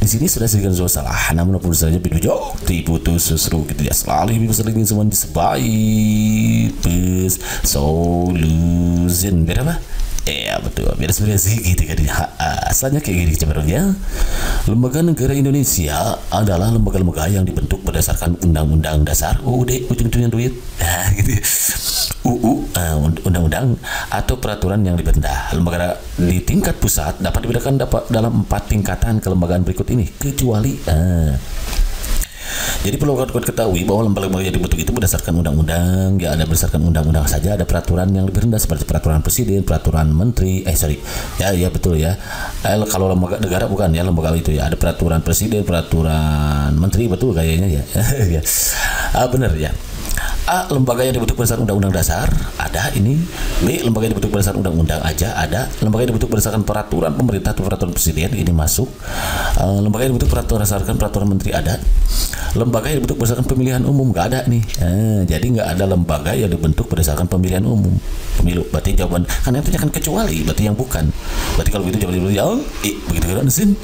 Di sini sudah sedikit salah, namun apapun saja video diputus seru gitu ya. Selalu lebih besar lagi semua disebaik bus solution berapa? Ya betul, biar sebenarnya sih gitu kan. Asalnya kayak gini cenderungnya. Lembaga negara Indonesia adalah lembaga-lembaga yang dibentuk berdasarkan Undang-Undang Dasar UUD, ujung-ujungnya duit. Nah, gitu. Undang-undang atau peraturan yang dibentuk. Lembaga di tingkat pusat dapat dibedakan dalam 4 tingkatan kelembagaan berikut ini, kecuali jadi perlu ketahui bahwa lembaga-lembaga yang dibentuk itu berdasarkan undang-undang, ya ada berdasarkan undang-undang saja, ada peraturan yang lebih rendah seperti peraturan presiden, peraturan menteri, ya betul ya. Kalau lembaga negara bukan ya lembaga itu ya, ada peraturan presiden, peraturan menteri, betul kayaknya ya. Ya. Benar ya. A. Lembaga yang dibentuk berdasarkan Undang-Undang Dasar, ada ini. B. Lembaga yang dibentuk berdasarkan undang-undang aja, ada. Lembaga yang dibentuk berdasarkan peraturan pemerintah atau peraturan presiden, ini masuk. Lembaga yang dibentuk berdasarkan peraturan menteri, ada. Lembaga yang dibentuk berdasarkan pemilihan umum, nggak ada nih. Jadi nggak ada lembaga yang dibentuk berdasarkan pemilihan umum, pemilu. Berarti jawaban, karena itu kan kecuali, berarti yang bukan. Berarti kalau begitu jawaban yang begitu kan sin.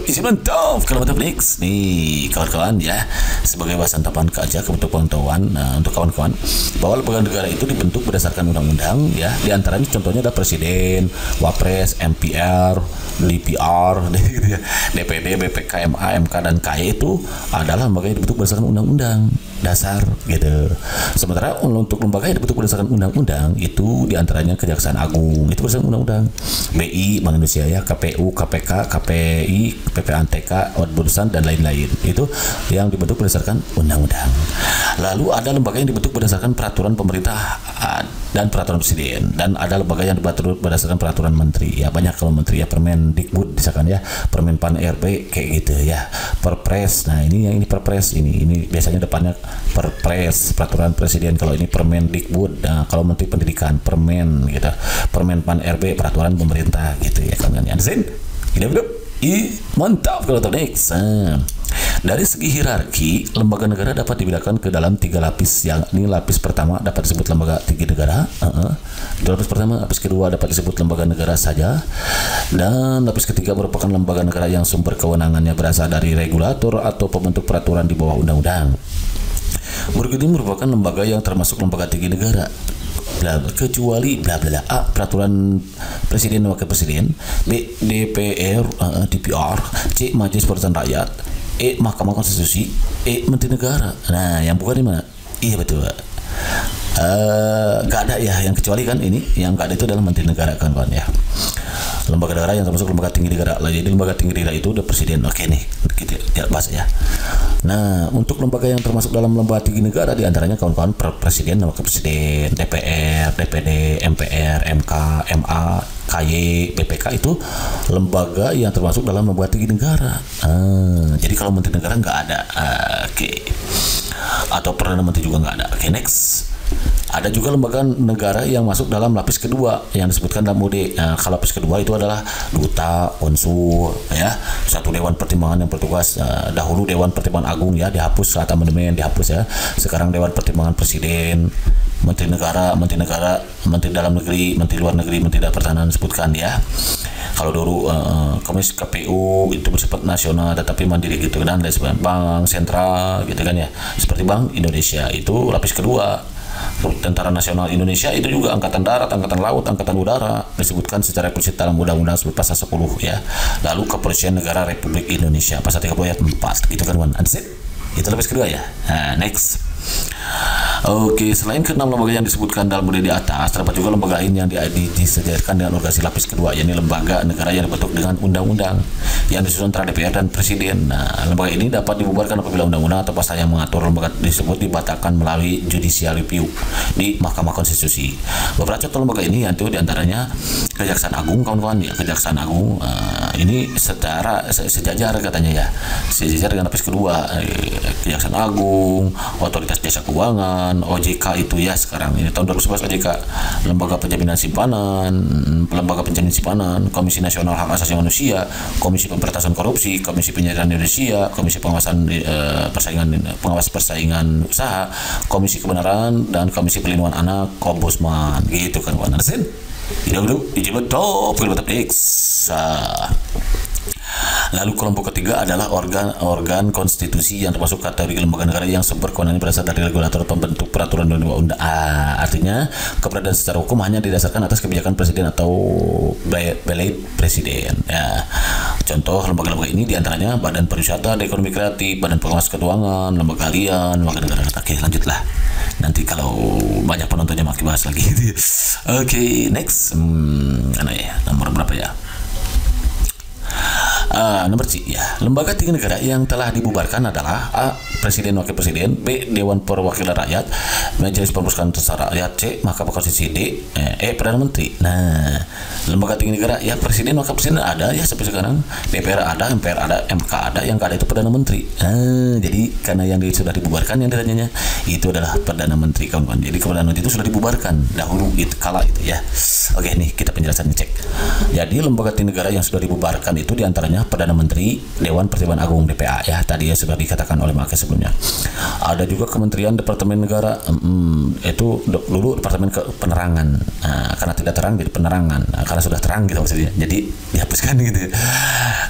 Isi mantap. Kalau mantap next nih kawan-kawan ya, sebagai bahasan tambahan aja untuk pengetahuan untuk kawan-kawan bahwa lembaga negara itu dibentuk berdasarkan undang-undang ya. Di antaranya contohnya ada presiden, wapres, MPR, DPR, gitu ya, DPD, BPK, MA, MK dan KY itu adalah lembaga yang dibentuk berdasarkan undang-undang dasar gitu. Sementara untuk lembaga yang dibentuk berdasarkan undang-undang itu diantaranya Kejaksaan Agung itu berdasarkan undang-undang, BI, Bank Indonesia ya, KPU, KPK, KPI, PPANTK, Ombudsman dan lain-lain itu yang dibentuk berdasarkan undang-undang. Lalu ada lembaga yang dibentuk berdasarkan peraturan pemerintah dan peraturan presiden, dan ada lembaga yang dibentuk berdasarkan peraturan menteri ya. Banyak kalau menteri ya, Permendikbud misalkan ya, Permenpan RB kayak gitu ya, Perpres. Nah ini yang ini Perpres, ini biasanya depannya Perpres, peraturan presiden. Kalau ini Permendikbud, nah kalau menteri pendidikan Permen gitu, Permenpan RB, peraturan pemerintah gitu ya kan. Understand? Mantap kalau next. Dari segi hierarki, lembaga negara dapat dibedakan ke dalam 3 lapis. Yang ini lapis pertama dapat disebut lembaga tinggi negara. Lapis pertama, lapis kedua dapat disebut lembaga negara saja, dan lapis ketiga merupakan lembaga negara yang sumber kewenangannya berasal dari regulator atau pembentuk peraturan di bawah undang-undang. Berikut ini merupakan lembaga yang termasuk lembaga tinggi negara. Kecuali A. Peraturan presiden dan wakil presiden, B. DPR, DPR, C. Majelis Perwakilan Rakyat, E. Mahkamah Konstitusi, E. Menteri Negara. Nah yang bukan di mana? Iya betul. Gak ada ya yang kecuali kan ini, yang gak ada itu adalah Menteri Negara kan ya. Lembaga negara yang termasuk lembaga tinggi negara lah. Jadi lembaga tinggi negara itu udah presiden. Oke nih kita bahas ya. Nah untuk lembaga yang termasuk dalam lembaga tinggi negara diantaranya kawan-kawan presiden, wakil presiden, DPR, DPD, MPR, MK, MA, KY, BPK itu lembaga yang termasuk dalam lembaga tinggi negara. Jadi kalau menteri negara nggak ada. Atau perdana menteri juga nggak ada. Next. Ada juga lembaga negara yang masuk dalam lapis kedua yang disebutkan dalam UUD. Kalau lapis kedua itu adalah duta, konsul, ya, satu dewan pertimbangan yang bertugas. Dahulu Dewan Pertimbangan Agung ya dihapus saat amandemen dihapus ya. Sekarang Dewan Pertimbangan Presiden, Menteri Negara, Menteri Dalam Negeri, Menteri Luar Negeri, Menteri Pertahanan disebutkan ya. Kalau dulu Komisi KPU itu bersifat nasional tetapi mandiri gitu kan, dari Bank Sentral gitu kan ya. Seperti Bank Indonesia itu lapis kedua. Tentara Nasional Indonesia itu juga Angkatan Darat, Angkatan Laut, Angkatan Udara disebutkan secara eksplisit dalam Undang-Undang pasal 10 ya. Lalu Kepolisian Negara Republik Indonesia pasal 30 ayat 4 gitu kan kawan. Itu lapis kedua ya. Nah, next. Oke, selain ke-6 lembaga yang disebutkan dalam UUD di atas, terdapat juga lembaga lain yang disejajarkan dengan organisasi lapis kedua, yakni lembaga negara yang dibentuk dengan undang-undang yang disusun antara DPR dan Presiden. Nah, lembaga ini dapat dibubarkan apabila undang-undang atau pasal yang mengatur lembaga tersebut dibatalkan melalui judicial review di Mahkamah Konstitusi. Beberapa contoh lembaga ini yaitu diantaranya Kejaksaan Agung, kawan-kawan ya. Kejaksaan Agung ini secara sejajar katanya ya, sejajar dengan lapis kedua. Kejaksaan Agung, Otoritas Jasa Keuangan, OJK itu ya sekarang ini tahun 2011 OJK, Lembaga Penjaminan Simpanan, Lembaga Penjaminan Simpanan, Komisi Nasional Hak Asasi Manusia, Komisi Pemberantasan Korupsi, Komisi Penyiaran Indonesia, Komisi Pengawasan Pengawas Persaingan Usaha, Komisi Kebenaran dan Komisi Perlindungan Anak, Ombudsman gitu kan kawan. Tidak dulu dijibat top X. Lalu kelompok ketiga adalah organ konstitusi yang termasuk kategori lembaga negara yang sumber kewenangan berasal dari regulator pembentuk peraturan dan undang-undang. Artinya keberadaan secara hukum hanya didasarkan atas kebijakan presiden atau belait presiden. Ya. Contoh lembaga-lembaga ini diantaranya Badan Pariwisata dan Ekonomi Kreatif, Badan Pengawas Keuangan, Lembaga Kalian, Lembaga Negara. Oke, lanjutlah. Nanti kalau banyak penontonnya makin bahas lagi. Oke, next. Nomor berapa ya? Nomor C ya. Lembaga tinggi negara yang telah dibubarkan adalah A. Presiden Wakil Presiden, B. Dewan Perwakilan Rakyat, Majelis Permusyawaratan Rakyat, C. Mahkamah Konstitusi, D. Perdana Menteri. Nah, lembaga tinggi negara ya Presiden Wakil Presiden ada ya sampai sekarang, DPR ada, MPR ada, MK ada, yang nggak ada itu Perdana Menteri. Jadi karena yang sudah dibubarkan yang ditanyanya itu adalah Perdana Menteri, kawan-kawan. Jadi Perdana Menteri itu sudah dibubarkan dahulu kala itu ya. Oke, nih kita penjelasannya cek. Jadi lembaga tinggi negara yang sudah dibubarkan itu diantaranya Perdana Menteri, Dewan Pertimbangan Agung DPA ya, tadi ya sudah dikatakan oleh Maka sebelumnya. Ada juga Kementerian Departemen Negara, itu dulu Departemen Penerangan. Karena tidak terang jadi penerangan. Karena sudah terang gitu maksudnya, jadi dihapuskan gitu.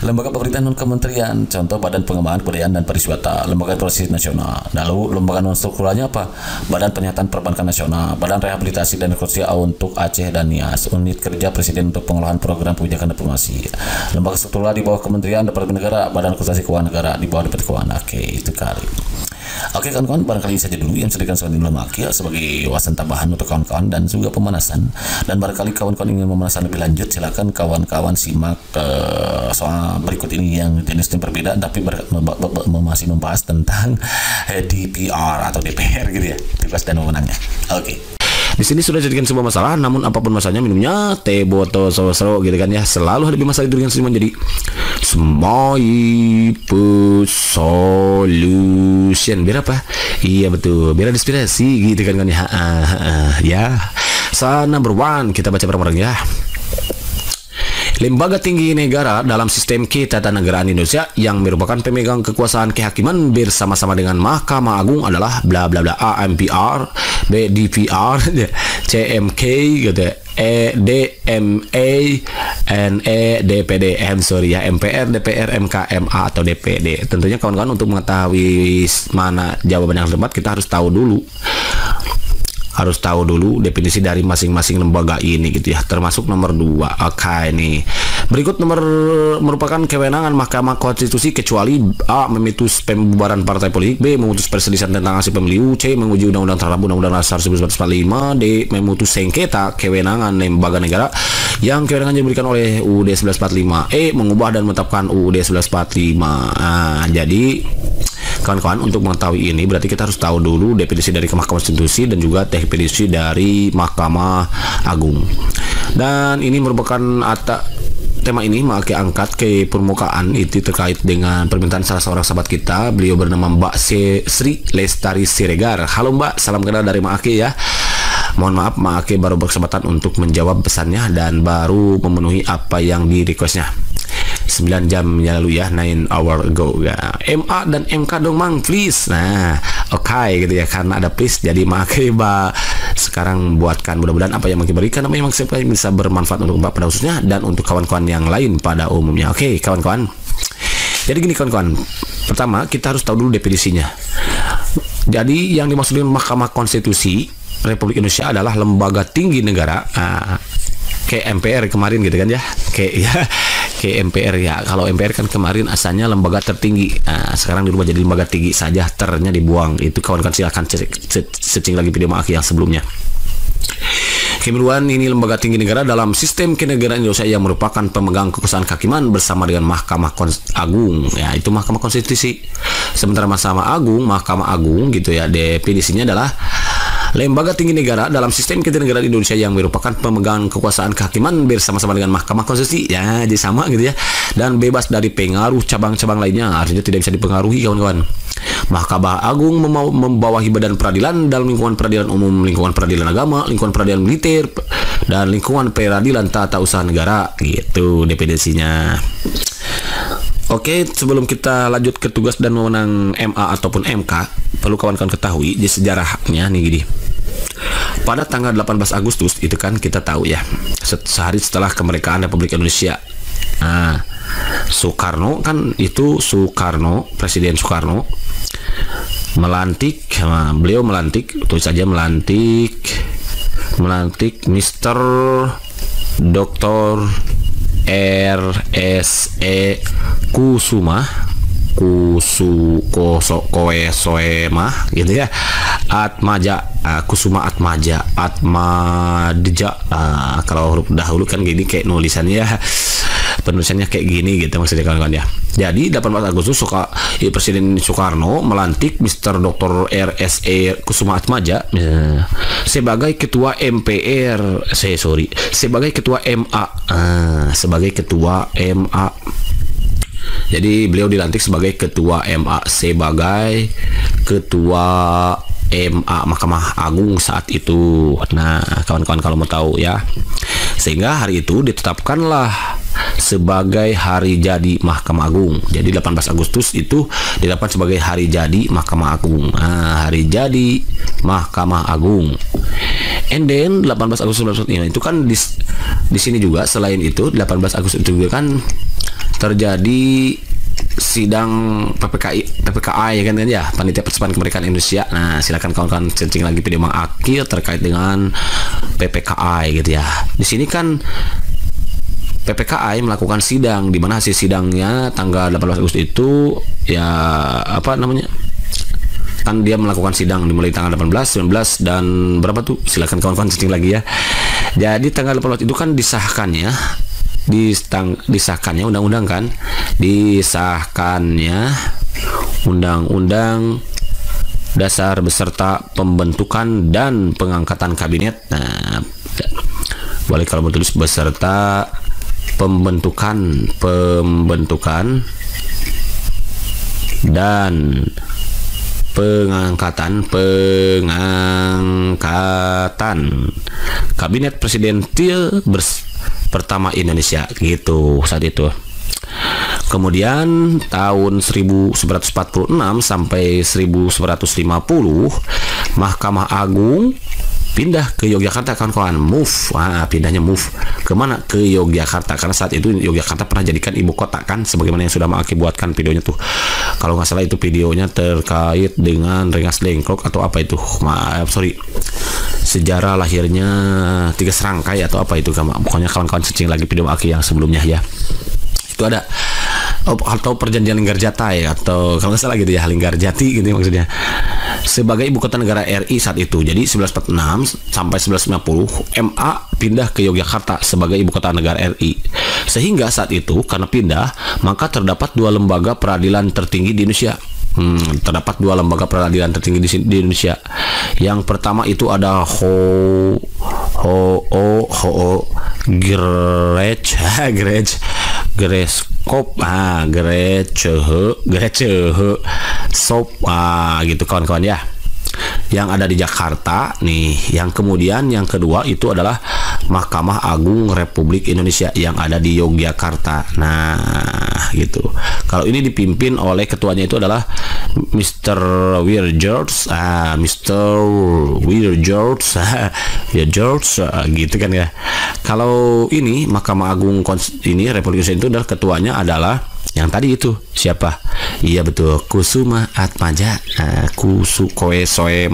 Lembaga pemerintahan non kementerian, contoh Badan Pengembangan Kebudayaan dan Pariwisata, Lembaga Informasi Nasional. Lalu lembaga non strukturalnya apa? Badan Penyihatan Perbankan Nasional, Badan Rehabilitasi dan Rekonstruksi untuk Aceh dan Nias, Unit Kerja Presiden untuk Pengelolaan Program Kebijakan Diplomasi. Lembaga struktural di bawah Kementerian Departemen Negara, Badan Konsultasi Keuangan Negara di bawah Departemen Keuangan. Oke, itu kali. Oke kawan-kawan, barangkali saja dulu yang sedikit sebagai wawasan tambahan untuk kawan-kawan dan juga pemanasan. Dan barangkali kawan-kawan ingin pemanasan lebih lanjut, silakan kawan-kawan simak soal berikut ini yang jenisnya berbeda tapi masih membahas tentang DPR atau DPR gitu ya, tugas dan wewenangnya. Oke. Di sini sudah jadikan sebuah masalah, namun apapun masalahnya minumnya teh botol seru gitu kan ya. Selalu hadapi masalah itu dengan senyuman. Jadi Smile Solution. Biar apa? Iya betul, biar ada inspirasi gitu kan ya. Ya. Number 1 kita baca bareng-bareng ya. Lembaga tinggi negara dalam sistem ketatanegaraan Indonesia yang merupakan pemegang kekuasaan kehakiman bersama-sama dengan Mahkamah Agung adalah bla bla bla A. MPR, B. DPR, C. MK gitu, E. DMA, NE, DPD. Sorry ya, MPR, DPR, MK, MA atau DPD. Tentunya kawan-kawan untuk mengetahui mana jawaban yang tepat kita harus tahu dulu definisi dari masing-masing lembaga ini gitu ya, termasuk nomor 2. Oke nih. Berikut merupakan kewenangan Mahkamah Konstitusi kecuali A. memutus pembubaran partai politik, B. memutus perselisihan tentang hasil pemilu, C. menguji undang-undang terhadap Undang-Undang Dasar 1945, D. memutus sengketa kewenangan lembaga negara yang kewenangannya diberikan oleh UUD 1945, E. mengubah dan menetapkan UUD 1945. Jadi kawan-kawan, untuk mengetahui ini berarti kita harus tahu dulu definisi dari Mahkamah Konstitusi dan juga definisi dari Mahkamah Agung. Dan ini merupakan tema ini maka angkat ke permukaan itu terkait dengan permintaan salah seorang sahabat kita. Beliau bernama Mbak Sri Lestari Siregar. Halo Mbak, salam kenal dari Mak Ake ya. Mohon maaf, Mak Ake baru berkesempatan untuk menjawab pesannya dan baru memenuhi apa yang di requestnya 9 jam yang lalu ya, 9 hour ago ya. MA dan MK dong Mang, please. Nah, oke gitu ya, karena ada please jadi makanya sekarang buatkan, mudah-mudahan apa yang berikan apa yang bisa bermanfaat untuk Mbak pada khususnya dan untuk kawan-kawan yang lain pada umumnya. Oke kawan-kawan, jadi gini kawan-kawan, pertama kita harus tahu dulu definisinya. Jadi yang dimaksud dengan Mahkamah Konstitusi Republik Indonesia adalah lembaga tinggi negara, kayak MPR kemarin gitu kan ya, kayak MPR ya. Kalau MPR kan kemarin asalnya lembaga tertinggi, sekarang dirubah jadi lembaga tinggi saja, ternya dibuang. Itu kawan-kawan silahkan searching lagi video Mak yang sebelumnya. Kemudian ini lembaga tinggi negara dalam sistem kenegaraan Indonesia yang merupakan pemegang kekuasaan kehakiman bersama dengan Mahkamah Agung ya, itu Mahkamah Konstitusi. Sementara Mahkamah Agung gitu ya, definisinya adalah lembaga tinggi negara dalam sistem kenegaraan Indonesia yang merupakan pemegang kekuasaan kehakiman bersama-sama dengan Mahkamah Konstitusi ya, jadi sama gitu ya, dan bebas dari pengaruh cabang-cabang lainnya, artinya tidak bisa dipengaruhi kawan-kawan. Mahkamah Agung membawahi badan peradilan dalam lingkungan peradilan umum, lingkungan peradilan agama, lingkungan peradilan militer, dan lingkungan peradilan tata usaha negara gitu definisinya. Oke, sebelum kita lanjut ke tugas dan wewenang MA ataupun MK, perlu kawan-kawan ketahui di sejarahnya nih gini. Pada tanggal 18 Agustus itu kan kita tahu ya, sehari setelah kemerdekaan Republik Indonesia. Soekarno kan itu Presiden Soekarno melantik, beliau melantik, tulis saja melantik Mr. Dr. R.S.E. Kusuma gitu ya, Kusuma Atmaja kalau huruf dahulu kan gini kayak nulisannya penulisannya kayak gini gitu maksudnya kawan-kawan ya. Jadi 18 Agustus Presiden Soekarno melantik Mr. Dr. R.S.E. Kusuma Atmaja sebagai ketua MPR, sebagai ketua MA, sebagai ketua MA. Jadi beliau dilantik sebagai ketua MA, sebagai ketua MA Mahkamah Agung saat itu. Nah, kawan-kawan kalau mau tahu ya. Sehingga hari itu ditetapkanlah sebagai hari jadi Mahkamah Agung. Jadi 18 Agustus itu ditetapkan sebagai hari jadi Mahkamah Agung. Nah, hari jadi Mahkamah Agung. And then 18 Agustus itu kan di sini juga selain itu 18 Agustus itu juga kan terjadi sidang PPKI ya kan ya, Panitia Percepatan Kemerdekaan Indonesia. Nah, silakan kawan-kawan searching lagi video Mang Akil terkait dengan PPKI gitu ya. Di sini kan PPKI melakukan sidang, di mana hasil sidangnya tanggal 18 Agustus itu ya kan dia melakukan sidang dimulai tanggal 18, 19 dan berapa tuh? Silakan kawan-kawan searching lagi ya. Jadi tanggal 18 itu kan disahkannya undang-undang kan, disahkannya undang-undang dasar beserta pembentukan dan pengangkatan kabinet. Nah, boleh kalau mau tulis beserta pembentukan dan pengangkatan kabinet presidentil pertama Indonesia gitu saat itu. Kemudian tahun 1946 sampai 1950 Mahkamah Agung pindah ke Yogyakarta, kawan-kawan. Pindahnya kemana? Ke Yogyakarta, karena saat itu Yogyakarta pernah jadikan ibu kota kan, sebagaimana yang sudah mengakibatkan videonya tuh. Kalau nggak salah itu videonya terkait dengan Rengas Dengklok atau apa itu, sejarah lahirnya Tiga Serangkai atau apa itu, pokoknya kawan-kawan searching lagi video Aki yang sebelumnya ya. Itu ada atau perjanjian Linggarjati ya, atau kalau nggak salah gitu ya, Linggarjati gitu maksudnya, sebagai ibu kota negara RI saat itu. Jadi 1946 sampai 1950 MA pindah ke Yogyakarta sebagai ibu kota negara RI. Sehingga saat itu karena pindah, maka terdapat dua lembaga peradilan tertinggi di Indonesia. Terdapat dua lembaga peradilan tertinggi di Indonesia. Yang pertama itu ada gitu kawan-kawan ya, yang ada di Jakarta nih. Yang kemudian yang kedua itu adalah Mahkamah Agung Republik Indonesia yang ada di Yogyakarta. Nah gitu. Kalau ini dipimpin oleh ketuanya itu adalah Mr. Wir George, gitu kan ya. Kalau ini Mahkamah Agung ini Republik Indonesia itu adalah ketuanya adalah yang tadi itu siapa? Iya betul, Kusuma Atmaja, Kusuma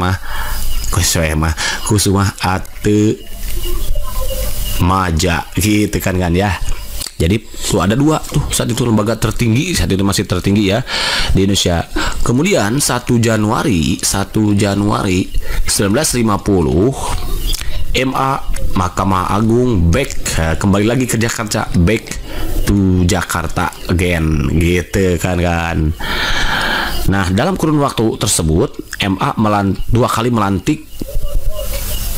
Atmaja gitu kan ya. Jadi tuh ada dua tuh saat itu lembaga tertinggi, saat itu masih tertinggi ya di Indonesia. Kemudian 1 Januari 1950 MA Mahkamah Agung kembali lagi ke Jakarta, back to Jakarta again gitu kan. Nah, dalam kurun waktu tersebut MA dua kali melantik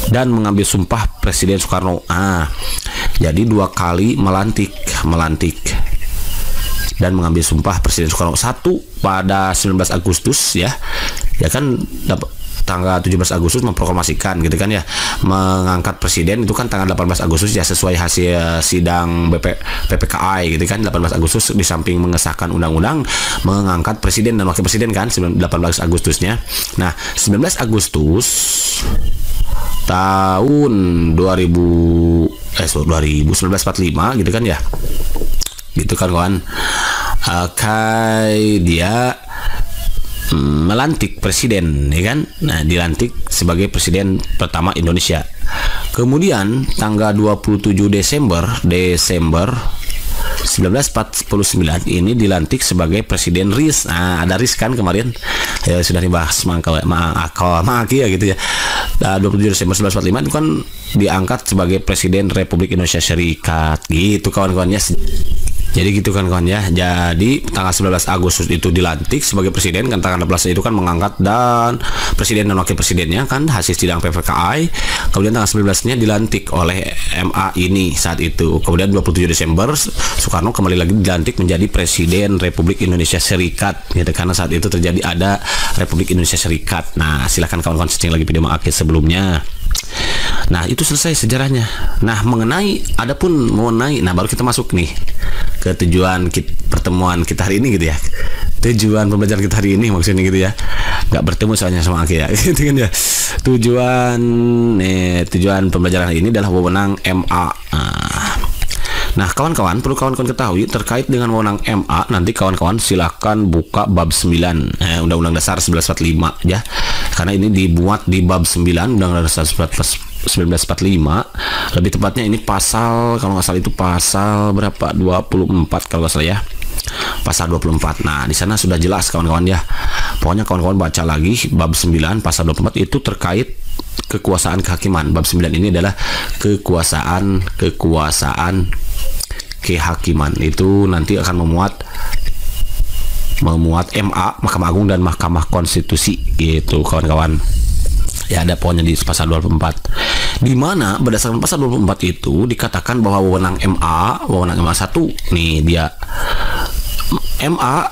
dan mengambil sumpah Presiden Soekarno. Jadi dua kali melantik dan mengambil sumpah Presiden Soekarno. Satu pada 19 Agustus ya kan, tanggal 17 Agustus memproklamasikan gitu kan ya, mengangkat presiden itu kan tanggal 18 Agustus ya, sesuai hasil sidang PPKI gitu kan. 18 Agustus di samping mengesahkan undang-undang, mengangkat presiden dan wakil presiden kan 18 Agustusnya. Nah, 19 Agustus tahun 1945 gitu kan ya. gitu kan kawan. Dia melantik presiden, ya kan? Nah, dilantik sebagai presiden pertama Indonesia. Kemudian tanggal 27 Desember 1949 ini dilantik sebagai presiden RIS. Nah, ada RIS kan kemarin ya, sudah dibahas Maki ya gitu ya. Nah, 27 Desember 1945 itu kan diangkat sebagai presiden Republik Indonesia Serikat gitu kawan-kawannya. Jadi gitu kan kawan ya. Jadi tanggal 19 Agustus itu dilantik sebagai presiden kan, tanggal 16 itu kan mengangkat dan presiden dan wakil presidennya kan hasil sidang PPKI. Kemudian tanggal 19-nya dilantik oleh MA ini saat itu. Kemudian 27 Desember Soekarno kembali lagi dilantik menjadi presiden Republik Indonesia Serikat gitu, karena saat itu terjadi ada Republik Indonesia Serikat. Nah, silakan kawan-kawan searching lagi video Maki sebelumnya. Nah, itu selesai sejarahnya. Nah, mengenai nah baru kita masuk nih ke tujuan pertemuan kita hari ini gitu ya. Tujuan pembelajaran kita hari ini maksudnya gitu ya. Nggak bertemu soalnya sama Aki ya. Gitu kan ya. Tujuan pembelajaran hari ini adalah wewenang MA. Nah, kawan-kawan, perlu kawan-kawan ketahui terkait dengan wewenang MA, nanti kawan-kawan silakan buka bab 9 Undang-Undang Dasar 1945 ya. Karena ini dibuat di bab 9 Undang-Undang Dasar 1945. Lebih tepatnya ini pasal, kalau nggak salah itu pasal berapa? 24 kalau nggak salah ya. Pasal 24. Nah, di sana sudah jelas kawan-kawan ya. Pokoknya kawan-kawan baca lagi bab 9 pasal 24 itu terkait kekuasaan kehakiman. Bab 9 ini adalah kekuasaan kehakiman. Itu nanti akan memuat MA, Mahkamah Agung dan Mahkamah Konstitusi gitu kawan-kawan. Ya, ada pokoknya di pasal 24. Di mana berdasarkan pasal 24 itu dikatakan bahwa wewenang MA 1 nih dia MA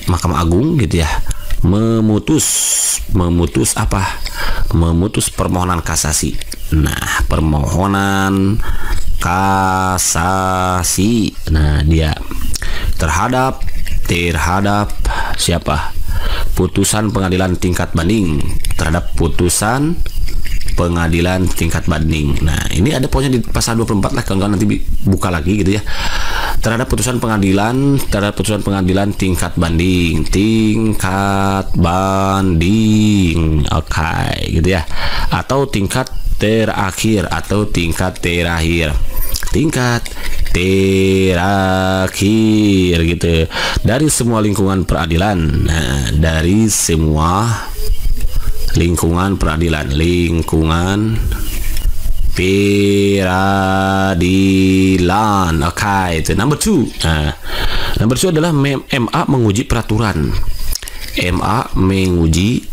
Mahkamah Agung gitu ya, memutus permohonan kasasi. Nah, permohonan kasasi. Nah, dia terhadap siapa? Putusan pengadilan tingkat banding, terhadap putusan pengadilan tingkat banding. Nah, ini ada pokoknya di pasal 24 lah, kawan-kawan nanti buka lagi gitu ya. Terhadap putusan pengadilan tingkat banding, oke, gitu ya. Atau tingkat terakhir gitu. Dari semua lingkungan peradilan. Nah, dari semua lingkungan peradilan, oke, itu number 2. Nah, number 2 adalah MA menguji peraturan. MA menguji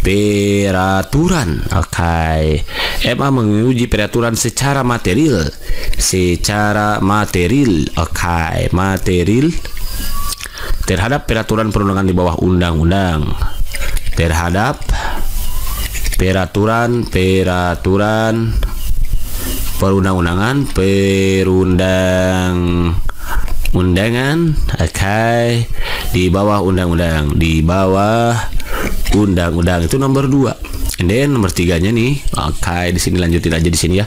peraturan. Oke. MA menguji peraturan secara material. Oke, material terhadap peraturan perundangan di bawah undang-undang. Terhadap peraturan perundang-undangan, oke, di bawah undang-undang, itu nomor 2. And then nomor 3-nya nih, oke, di sini lanjutin aja di sini ya.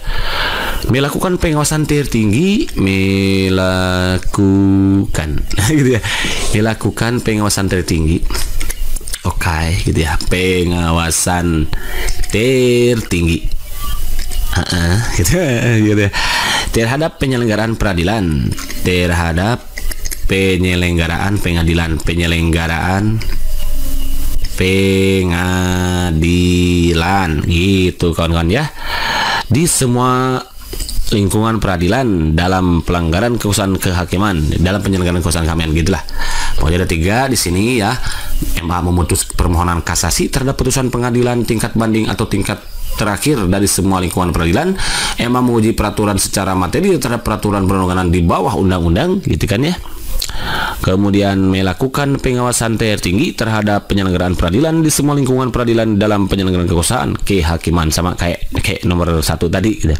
Melakukan pengawasan tertinggi, gitu ya. Melakukan pengawasan tertinggi. Oke, gitu ya. Pengawasan tertinggi. Gitu ya. Terhadap penyelenggaraan pengadilan gitu kawan-kawan ya. Di semua lingkungan peradilan dalam pelanggaran kekuasaan kehakiman, dalam penyelenggaraan kekuasaan kehakiman gitulah. Pokoknya ada 3 di sini ya. MA memutus permohonan kasasi terhadap putusan pengadilan tingkat banding atau tingkat terakhir dari semua lingkungan peradilan. MA menguji peraturan secara materi terhadap peraturan perundangan di bawah undang-undang gitu kan ya. Kemudian melakukan pengawasan tertinggi terhadap penyelenggaraan peradilan di semua lingkungan peradilan dalam penyelenggaraan kekuasaan kehakiman, sama kayak nomor 1 tadi gitu.